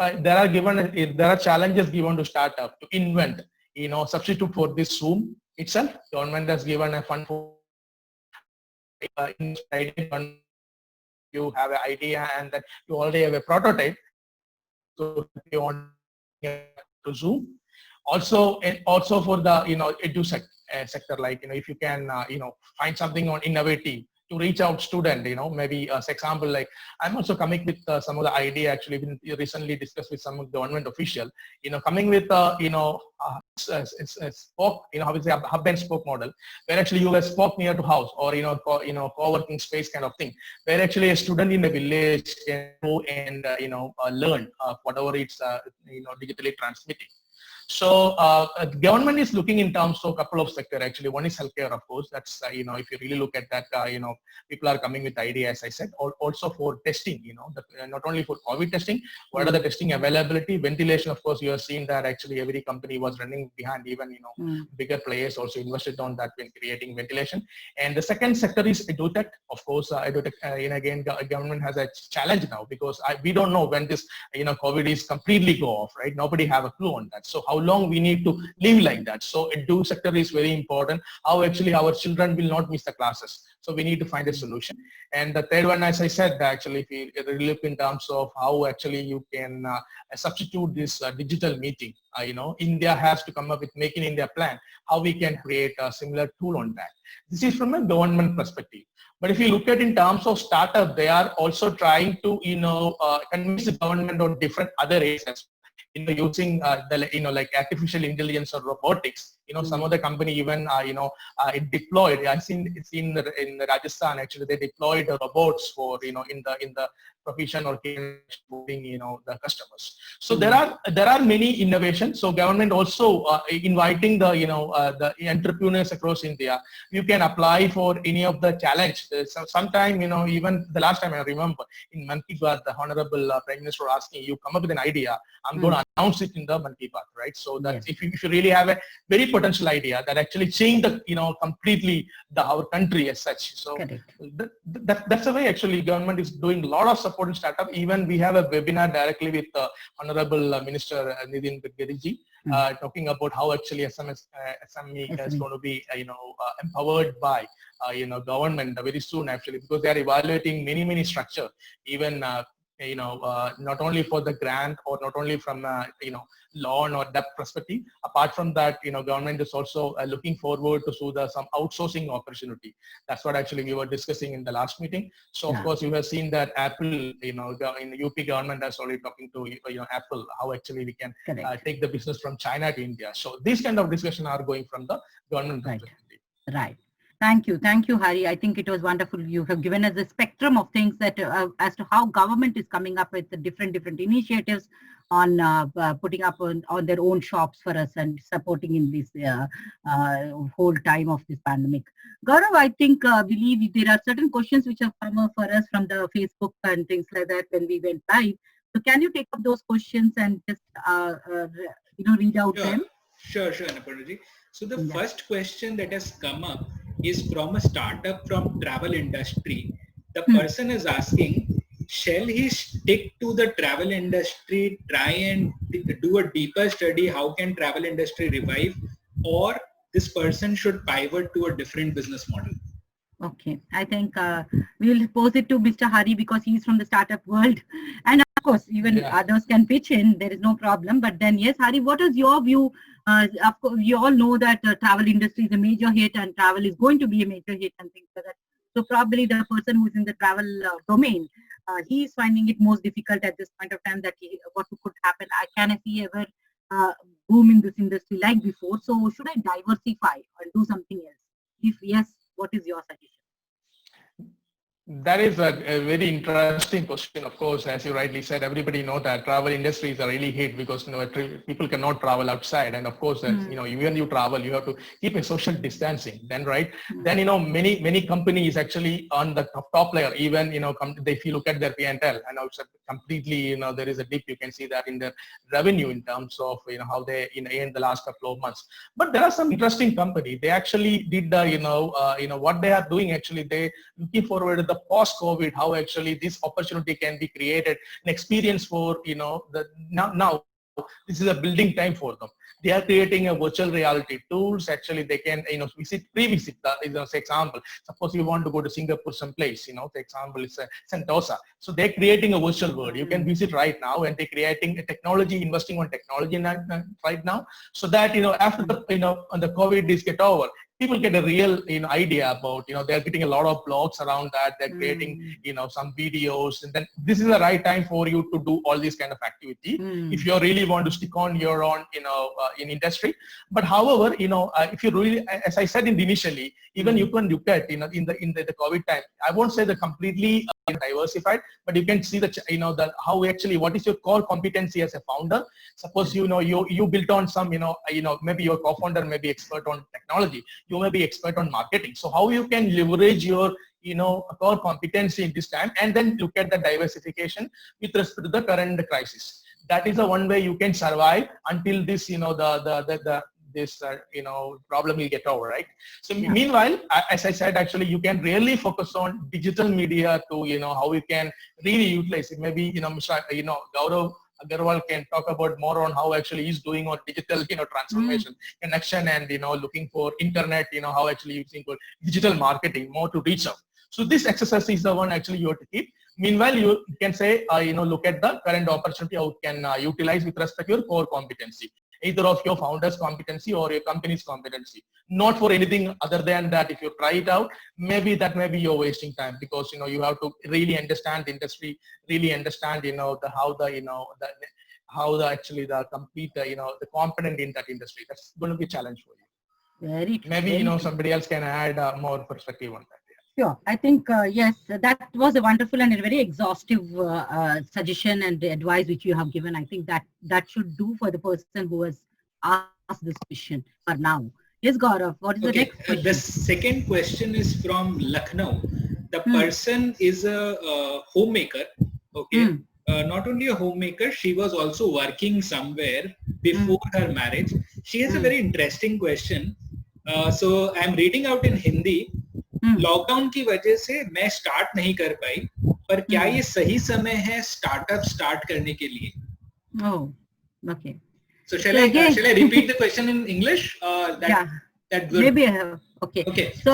there are challenges given to startup to invent, substitute for this Zoom itself. Government has given a fund for you have an idea and that you already have a prototype. So if you want to Zoom, also for the edu sector, like if you can find something on innovative to reach out student, maybe as example, like I'm also coming with some of the idea actually been recently discussed with some government official, coming with spoke, how we say hub and spoke model, where actually you have spoke near to house or co-working space kind of thing, where actually a student in the village can go and learn whatever it's digitally transmitting. So government is looking in terms of a couple of sector actually. One is healthcare, of course. That's if you really look at that, people are coming with idea, as I said. Also for testing, not only for COVID testing, what are the testing availability, ventilation. Of course, you have seen that actually every company was running behind. Even bigger players also invested on that when creating ventilation. And the second sector is edutech. Of course, edutech. Again, government has a challenge now because we don't know when this COVID is completely go off. Right? Nobody have a clue on that. So how long we need to live like that. So edu sector is very important. How actually our children will not miss the classes. So we need to find a solution. And the third one, as I said, actually, if you really look in terms of how actually you can substitute this digital meeting, India has to come up with Make in India plan, how we can create a similar tool on that. This is from a government perspective. But if you look at in terms of startup, they are also trying to, convince the government on different other areas. Using like artificial intelligence or robotics. Some of the company even it deployed. I seen it's in Rajasthan actually. They deployed robots for in the profession or moving the customers. So there are many innovations. So government also inviting the the entrepreneurs across India. You can apply for any of the challenge. Sometime even the last time I remember in Mann Ki Baat, the Honorable Prime Minister asking you come up with an idea. I'm going to announce it in the Mann Ki Baat, right? So that if you really have a very potential idea that actually change the completely our country as such. So that's the way actually government is doing a lot of support in startup. Even we have a webinar directly with Honorable Minister Nitin Gadkari ji talking about how actually SME is going to be empowered by government very soon actually, because they are evaluating many structure. Even not only for the grant or not only from loan or debt perspective. Apart from that, government is also looking forward to some outsourcing opportunity. That's what actually we were discussing in the last meeting. So of course you have seen that Apple, in the UP government is already talking to Apple how actually we can take the business from China to India. So these kind of discussion are going from the government perspective. Right. Thank you, Hari. I think it was wonderful. You have given us a spectrum of things that as to how government is coming up with the different initiatives on putting up on their own shops for us and supporting in this whole time of this pandemic. Gaurav, I think believe there are certain questions which have come up for us from the Facebook and things like that when we went live. So can you take up those questions and just read out them? Sure, Annapurna. So the first question that has come up is from a startup from travel industry. The person is asking, shall he stick to the travel industry, try and do a deeper study, how can travel industry revive, or this person should pivot to a different business model? Okay, I think we'll pose it to Mr. Hari because he's from the startup world. And of course, even others can pitch in, there is no problem. But then, yes, Hari, what is your view? Of course, you all know that travel industry is a major hit and travel is going to be a major hit and things like that. So probably the person who's in the travel domain, he is finding it most difficult at this point of time that what could happen. Can I see ever boom in this industry like before? So should I diversify or do something else? If yes, what is your suggestion? That is a very interesting question. Of course, as you rightly said, everybody knows that travel industries are really hit because people cannot travel outside, and of course, even you travel, you have to keep a social distancing. Then many companies actually on the top layer, even if you look at their P&L, and also completely there is a dip. You can see that in their revenue in terms of how they in the last couple of months. But there are some interesting companies. They actually did what they are doing. Actually, they looking forward to the post-COVID, how actually this opportunity can be created, an experience for, now this is a building time for them. They are creating a virtual reality tools. Actually, they can, pre-visit, say example, suppose you want to go to Singapore someplace, for example, it's Sentosa. So they're creating a virtual world. You can visit right now, and they're creating a technology, investing on technology right now, so that, after on the COVID days get over, people get a real idea about, they're getting a lot of blogs around that. They're creating, some videos, and then this is the right time for you to do all this kind of activity if you really want to stick on your own, in industry. But however, if you really, as I said initially, even you can look at, in the COVID time, I won't say the completely diversified, but you can see the how actually what is your core competency as a founder. Suppose you built on some maybe your co-founder may be expert on technology, you may be expert on marketing. So how you can leverage your core competency in this time, and then look at the diversification with respect to the current crisis. That is the one way you can survive until this this problem will get over, right? So meanwhile, as I said, actually you can really focus on digital media to how you can really utilize it. Maybe Mr. Gaurav Agarwal can talk about more on how actually he's doing on digital transformation, connection, and looking for internet, how actually using for digital marketing more to reach out. So this exercise is the one actually you have to keep. Meanwhile, you can say look at the current opportunity, how you can utilize with respect to your core competency, either of your founder's competency or your company's competency. Not for anything other than that. If you try it out, maybe you're wasting time, because you have to really understand the industry, really understand how the complete the competent in that industry. That's going to be a challenge for you. Very true. Maybe somebody else can add more perspective on that. Sure. I think, yes, that was a wonderful and a very exhaustive suggestion and advice which you have given. I think that should do for the person who has asked this question for now. Yes, Gaurav, what is the next question? The second question is from Lucknow. The person is a homemaker. Okay. Not only a homemaker, she was also working somewhere before her marriage. She has a very interesting question. So I'm reading out in Hindi. Lockdown की वजह से मैं start नहीं कर पाई, पर क्या ये सही समय है स्टार्टअप स्टार्ट करने के लिए? Oh, okay. So shall I repeat the question in English? Good. Maybe okay. Okay. So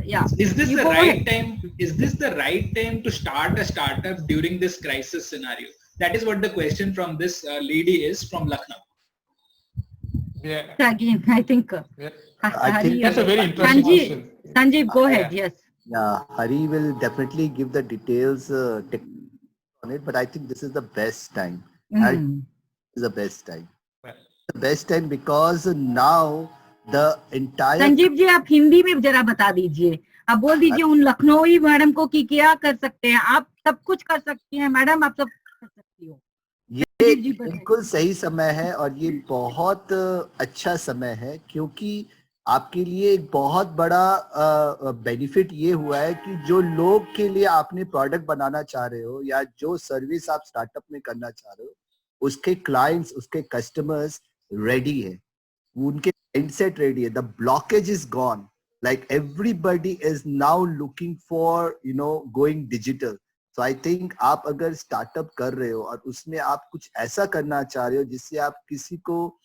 yeah. Is this You the go right ahead. time? Is this the right time to start a startup during this crisis scenario? That is what the question from this lady is from Lucknow. Yeah. Again, I think Yeah. I think That's a very interesting question. Sanjeev, go ahead. Yeah. Yes. yeah, Hari will definitely give the details on it, but I think this is the best time. Mm. Is the best time. Right. The best time because now the entire Sanjeev ji आप हिंदी में जरा बता दीजिए, आप बोल दीजिए उन Lucknow madam को कि क्या कर सकते हैं, आप सब कुछ कर सकती हैं मैडम, आप सब कर सकती हो। ये संजीव जी बताइए। बिल्कुल सही समय है और ये बहुत अच्छा समय है क्योंकि आपके लिए एक बहुत बड़ा बेनिफिट ये हुआ है कि जो लोग के लिए आपने प्रोडक्ट बनाना चाह रहे हो या जो सर्विस आप स्टार्टअप में करना चाह रहे हो, उसके क्लाइंट्स, उसके कस्टमर्स रेडी है, उनके माइंडसेट रेडी है, the blockage is gone, like everybody is now looking for going digital. So I think आप अगर स्टार्टअप कर रहे हो और उसमें आप कुछ ऐसा करना चाह रहे हो जिससे आप किसी को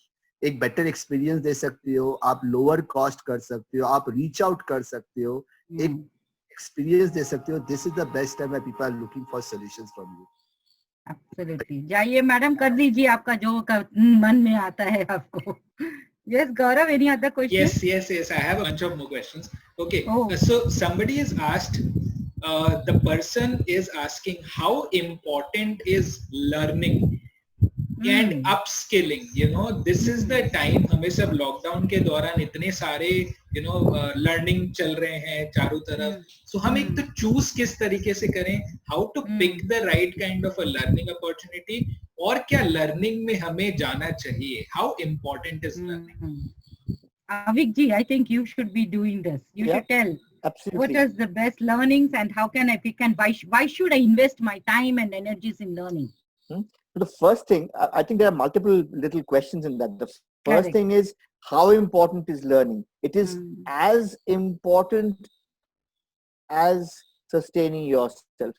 एक बेटर एक्सपीरियंस दे सकते हो, आप लोअर कॉस्ट कर सकते हो, आप रीच आउट कर सकते हो, एक एक्सपीरियंस दे सकते हो, this is the best time people are looking for solutions from you. Absolutely, जाइए मैडम कर दीजिए आपका जो मन में आता है आपको। Yes, Gaurav, any other question? Yes. I have a bunch of more questions. Okay. Oh. So somebody is asked, the person is asking how important is learning and upskilling. This is the time, हमें सब lockdown के दौरान इतने सारे learning चल रहे हैं चारों तरफ, सो हम एक तो चूज किस तरीके से करें, how to pick the right kind of a learning opportunity, और क्या लर्निंग में हमें जाना चाहिए, how important is learning. Avik ji, I think you should be doing this. You should tell absolutely what is the best learnings and how can I pick and why should I invest my time and energies in learning? So the first thing, I think there are multiple little questions in that. The first Correct. thing is, how important is learning? It is as important as sustaining yourself.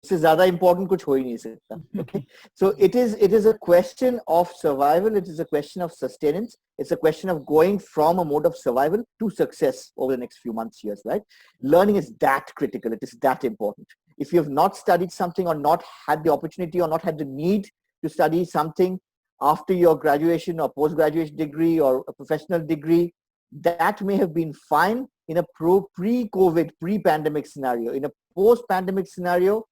इससे ज़्यादा important कुछ हो ही नहीं सकता. Okay, so it is a question of survival. It is a question of sustenance. It's a question of going from a mode of survival to success over the next few months, years. Right? Learning is that critical. It is that important. If you have not studied something or not had the opportunity or not had the need to study something after your graduation or post-graduation degree or a professional degree, that may have been fine in a pre-COVID, pre-pandemic scenario. In a post-pandemic scenario,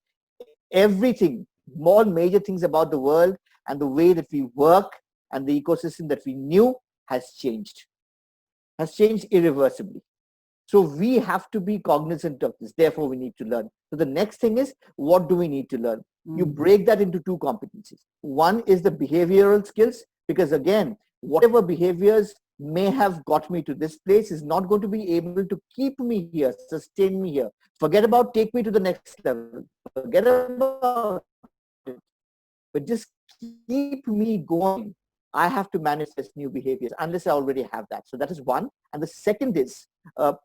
everything, all major things about the world and the way that we work and the ecosystem that we knew has changed irreversibly. So we have to be cognizant of this. Therefore, we need to learn. So the next thing is, what do we need to learn? You break that into two competencies. One is the behavioral skills, because again, whatever behaviors may have got me to this place is not going to be able to keep me here, sustain me here. Forget about take me to the next level. Forget about it. But just keep me going. I have to manifest new behaviors unless I already have that. So that is one. And the second is,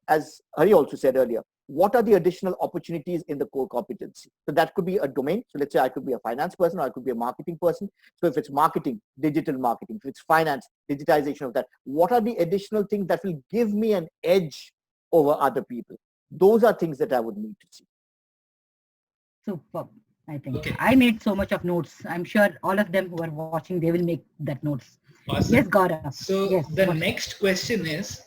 as Hari also said earlier, what are the additional opportunities in the core competency? So that could be a domain. So let's say I could be a finance person or I could be a marketing person. So if it's marketing, digital marketing, if it's finance, digitization of that, what are the additional things that will give me an edge over other people? Those are things that I would need to see. Superb. I think I made so much of notes. I'm sure all of them who are watching, they will make that notes. Awesome. Yes, Gaurav. So yes, the next question is,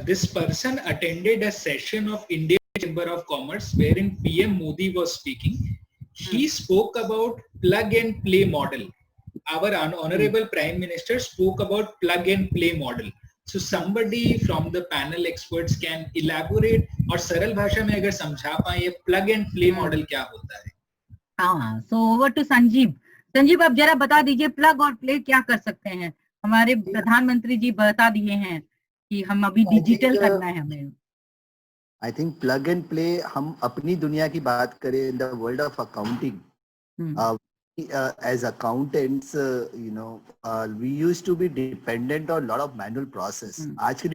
this person attended a session of Indian Chamber of Commerce wherein PM Modi was speaking. He spoke about plug and play model. Our honorable Prime Minister spoke about plug and play model. So somebody from the panel experts can elaborate और सरल भाषा में अगर समझा पाए ये plug and play model क्या होता है? हाँ, so over to Sanjeev. Sanjeev आप जरा बता दीजिए प्लग और प्ले क्या कर सकते हैं? हमारे प्रधानमंत्री जी बता दिए हैं कि हम अभी डिजिटल करना है हमें. I think plug and play, हम अपनी दुनिया की बात करें in the world of accounting. As accountants, we used to be dependent on a lot of manual process. आज के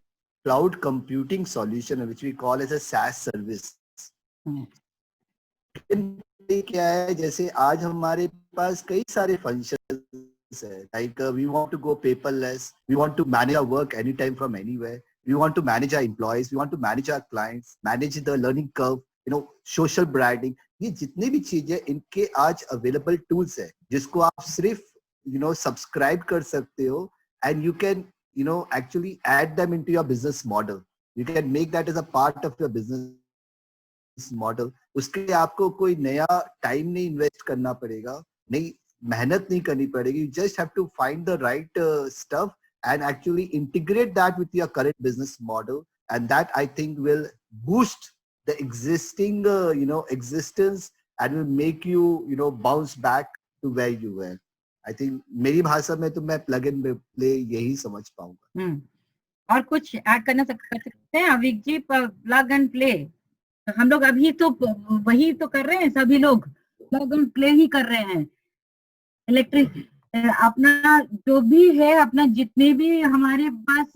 cloud computing solution, which we call as a SaaS service. क्या है, जैसे आज हमारे पास कई सारे फंक्शन है. Like we want to go paperless. We want to manage our work anytime from anywhere. We want to manage our employees. We want to manage our clients. Manage the learning curve. Social branding. ये जितने भी चीजें इनके आज available tools है, जिसको आप सिर्फ subscribe कर सकते हो, and you can actually add them into your business model. You can make that as a part of your business model. उसके लिए आपको कोई नया टाइम नहीं इन्वेस्ट करना पड़ेगा, नहीं मेहनत नहीं करनी पड़ेगी. You just have to find the right stuff and actually integrate that with your current business model, and that I think will boost the existing existence and will make you bounce back to where you were. I think मेरी भाषा में तो मैं plug and play यही समझ पाऊंगा. और कुछ ऐड कर सकते हैं अविक जी? प्लग एंड प्ले, हम लोग अभी तो वही तो कर रहे हैं, सभी लोग प्लग एंड प्ले ही कर रहे हैं. इलेक्ट्रिक अपना जो भी है, अपना जितने भी हमारे पास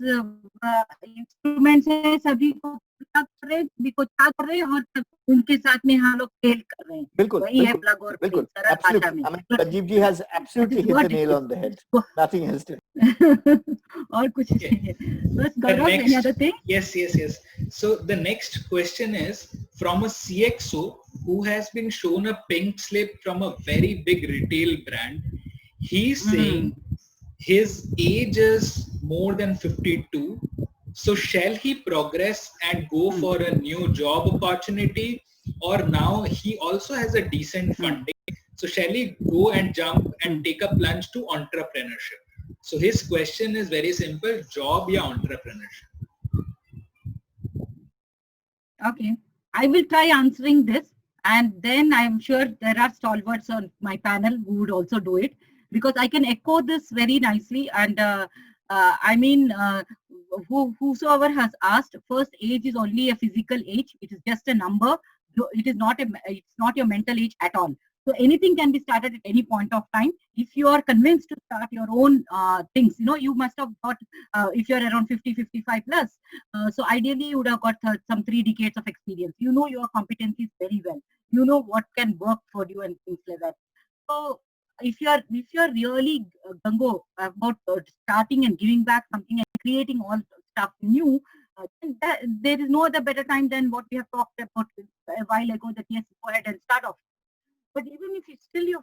इंस्ट्रूमेंट्स है, सभी को प्लग कर रहे हैं, सभी को चार्ज कर रहे हैं, और उनके साथ में हम लोग खेल कर रहे हैं. बिल्कुल, वही है प्लग और प्ले, सरल भाषा में. Rajiv ji has absolutely hit the nail on the head. Nothing else to. और कुछ नहीं है. बस गौरव, any other thing? Yes. So the next question is from a CXO who has been shown a pink slip from a very big retail brand. He's saying his age is more than 52. So shall he progress and go for a new job opportunity, or now he also has a decent funding? So shall he go and jump and take a plunge to entrepreneurship? So his question is very simple: job or entrepreneurship? Okay, I will try answering this, and then I'm sure there are stalwarts on my panel who would also do it, because I can echo this very nicely. And whosoever has asked, first, age is only a physical age. It is just a number. It is not it's not your mental age at all. So anything can be started at any point of time. If you are convinced to start your own things, you must have got, if you're around 50, 55 plus, so ideally you would have got some 3 decades of experience. You know your competencies very well. You know what can work for you and things like that. So if you're really gung-ho about starting and giving back something and creating all stuff new, there is no other better time than what we have talked about a while ago, that yes, go ahead and start off. But even if you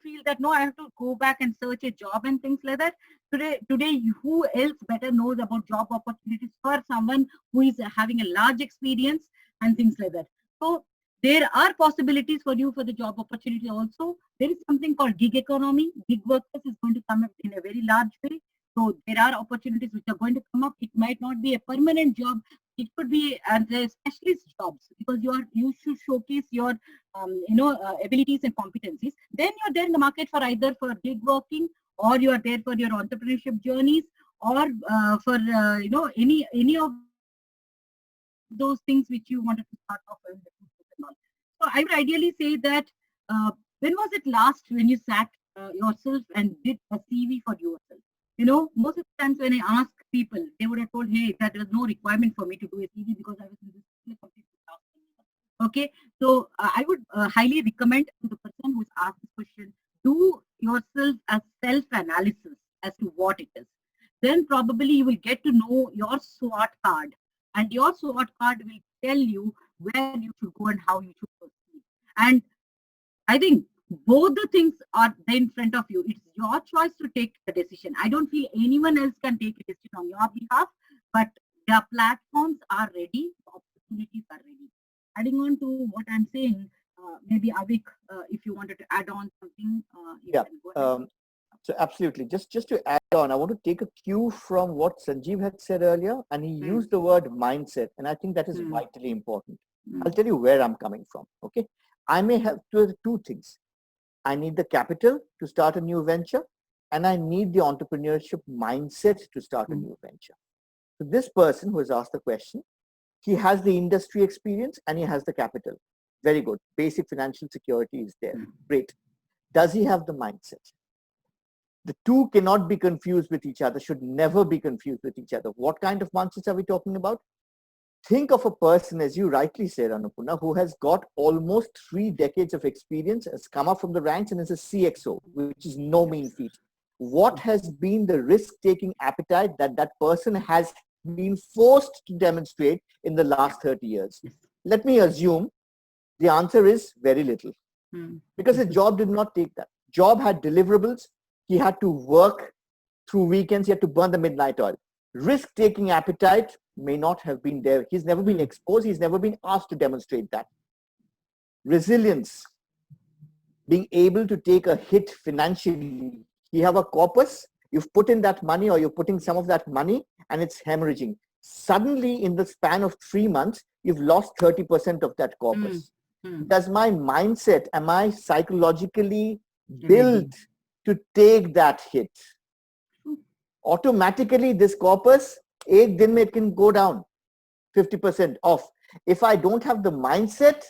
feel that no, I have to go back and search a job and things like that, today who else better knows about job opportunities for someone who is having a large experience and things like that. So there are possibilities for you for the job opportunity also. There is something called gig economy. Gig workers is going to come up in a very large way. So there are opportunities which are going to come up. It might not be a permanent job. It could be specialist jobs, because you should showcase your abilities and competencies. Then you're there in the market for either for gig working, or you are there for your entrepreneurship journeys, or for any of those things which you wanted to start off with. So I would ideally say that when was it last when you sat yourself and did a CV for yourself? Most of the times when I ask people, they would have told, hey, that there is no requirement for me to do a CV because I was in this complete task. Okay, so I would highly recommend to the person who's asked this question, do yourself a self-analysis as to what it is. Then probably you will get to know your SWOT card, and your SWOT card will tell you where you should go and how you should proceed. And I think both the things are there in front of you. It's your choice to take the decision. I don't feel anyone else can take a decision on your behalf, but the platforms are ready, the opportunities are ready. Adding on to what I'm saying, maybe Avik, if you wanted to add on something, you can go ahead. So absolutely, just to add on, I want to take a cue from what Sanjeev had said earlier, and he used the word mindset, and I think that is vitally important. I'll tell you where I'm coming from. Okay, I may have two things. I need the capital to start a new venture, and I need the entrepreneurship mindset to start a new venture. So this person who has asked the question, he has the industry experience and he has the capital. Very good. Basic financial security is there. Great. Does he have the mindset? The two cannot be confused with each other, should never be confused with each other. What kind of mindsets are we talking about? Think of a person, as you rightly said, Annapurna, who has got almost 3 decades of experience, has come up from the ranks and is a CXO, which is no mean feat. what has been the risk-taking appetite that that person has been forced to demonstrate in the last 30 years? Let me assume the answer is very little, because his job did not take that. Job had deliverables. He had to work through weekends. He had to burn the midnight oil. Risk-taking appetite may not have been there. He's never been exposed. He's never been asked to demonstrate that. Resilience, being able to take a hit financially. You have a corpus, you've put in that money, or you're putting some of that money, and it's hemorrhaging. Suddenly, in the span of 3 months, you've lost 30% of that corpus. Does my mindset, am I psychologically built to take that hit? Automatically, this corpus, 8 din mein it can go down 50% off. If I don't have the mindset,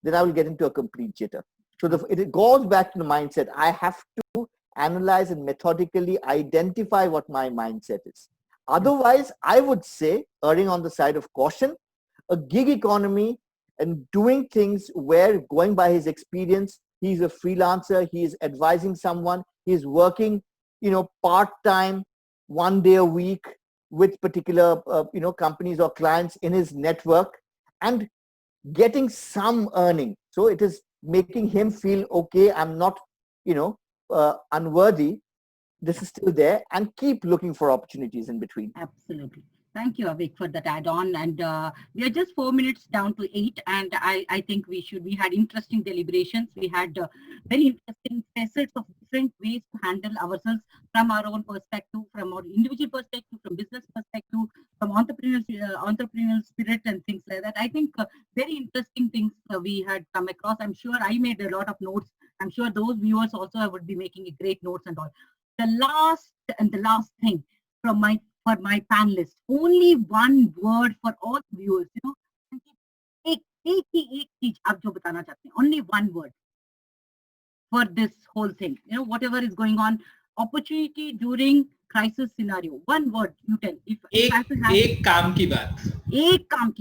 then I will get into a complete jitter. So it goes back to the mindset. I have to analyze and methodically identify what my mindset is. Otherwise, I would say, erring on the side of caution, a gig economy and doing things where, going by his experience, he's a freelancer, he is advising someone, he's working, part-time, 1 day a week with particular, companies or clients in his network, and getting some earning. So it is making him feel, okay, I'm not, unworthy. This is still there, and keep looking for opportunities in between. Absolutely. Thank you, Avik, for that add-on. And we are just 4 minutes down to 8, and I think we had interesting deliberations. We had very interesting facets of different ways to handle ourselves from our own perspective, from our individual perspective, from business perspective, from entrepreneurial spirit and things like that. I think very interesting things we had come across. I'm sure I made a lot of notes. I'm sure those viewers also would be making a great notes and all. The last thing for my panelists, only one word for all viewers, एक चीज आप जो बताना चाहते हैं, only one word for this whole thing, whatever is going on, opportunity during crisis scenario, one word you tell. एक काम की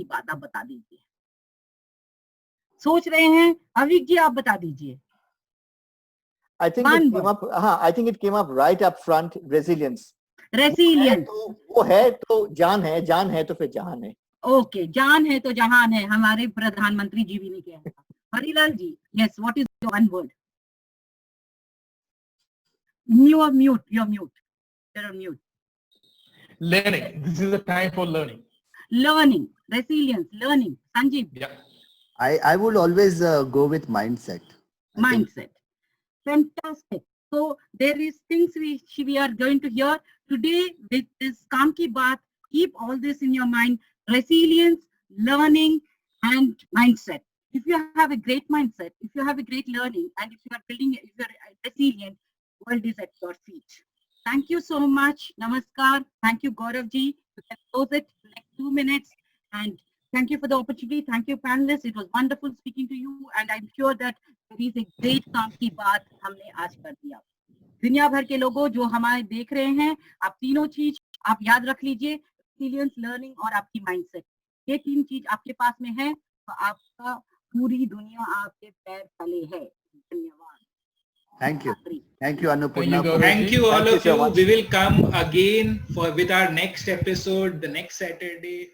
बात आप बता दीजिए. सोच रहे हैं, अविक जी आप बता दीजिए. I think it came up right up front. Resilience. वो है तो जान है तो फिर जहान है. ओके, जान है तो जहान है, हमारे प्रधानमंत्री जी भी ने कहा. हरिलाल जी, yes, what is your one word? You're mute. You're on mute. Learning. This is the time for learning. Learning, resilience, learning. Sanjeev. Yeah. I would always go with mindset. Mindset. Fantastic. So there is things we are going to hear today with this Kaam Ki Baat. Keep all this in your mind. Resilience, learning, and mindset. If you have a great mindset, if you have a great learning, and if you are resilient, world is at your feet. Thank you so much. Namaskar. Thank you, Gaurav ji. You can close it in the next 2 minutes. And thank you for the opportunity. Thank you, panelists. It was wonderful speaking to you. And I'm sure that there is a great Kaam Ki Baat हमने आज कर दिया. दुनिया भर के लोगों जो हमारे देख रहे हैं, आप तीनों चीज आप याद रख लीजिए, एक्सपीरियंस, लर्निंग और आपकी माइंडसेट. ये 3 चीज आपके पास में है तो आपका पूरी दुनिया आपके पैर तले है. धन्यवाद. Thank you, Annapurna. Thank you all of you. We will come again with our next episode the next Saturday.